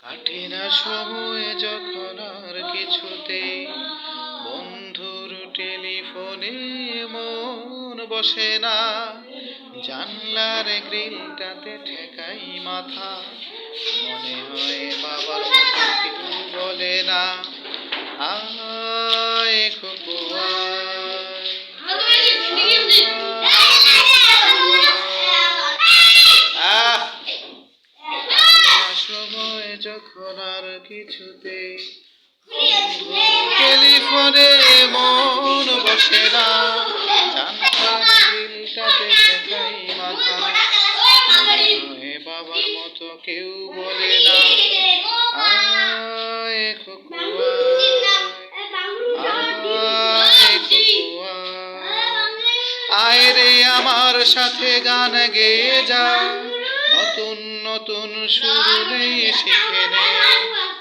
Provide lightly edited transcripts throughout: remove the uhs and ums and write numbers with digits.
কাটে না সময় যখন আর কিছুতে, বন্ধুর টেলিফোনে মন বসে না, জানলার গ্রিলটাতে ঠেকাই মাথা, মনে হয় বাবার মতো কেউ বলে না, আয় খুকু আয়, আহ সময় যখন আর কিছুতে, টেলিফোনে মন বসে না, জানলার গ্রিলটাতে ঠেকাই মাথা, মনে বাবার মতো কেউ বলে না, আয় খুকু আয় খুকু আয় রে আমার সাথে গান গেয়ে যা, নতুন নতুন শুরু নেই শিখে নে,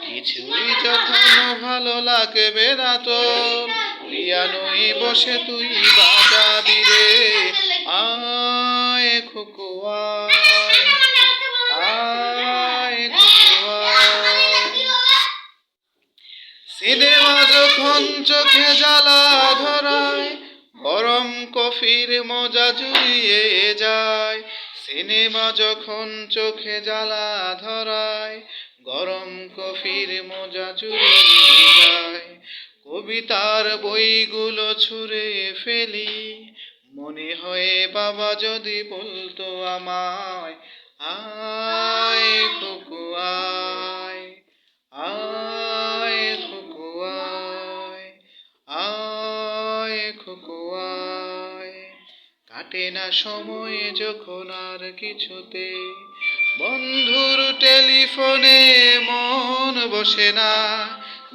কিছুই যখন ভালো লাগবে না তো, পিয়ানোই বসে তুই বাজাবি রে, আয় খুকু আয় খুকু আয়। সিনেমা যখন চোখে জ্বালা ধরায়, গরম কফির মজা জুড়িয়ে যায়, সিনেমা যখন চোখে জ্বালা ধরায়, গরম কফির মজা জুড়িয়ে যায়, কবিতার বইগুলো ছুঁড়ে ফেলি, মনে হয় বাবা যদি বলতো আমায়, আয় খুকু আয়, আয় খুকু আয়, আয় খুকু আয়। কাটে না সময় যখন আর কিছুতে, বন্ধুর টেলিফোনে মন বসে না,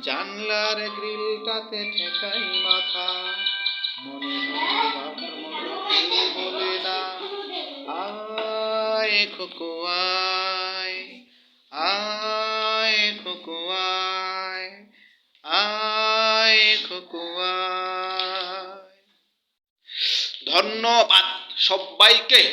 জানলার গ্রিলটাতে ঠেকাই মাথা, মনে হয় বাবার মতো কেউ বলে না, আয় খুকু আয়, আয় খুকু আয়, আয় খুকু আয়। ধন্যবাদ সবাইকে।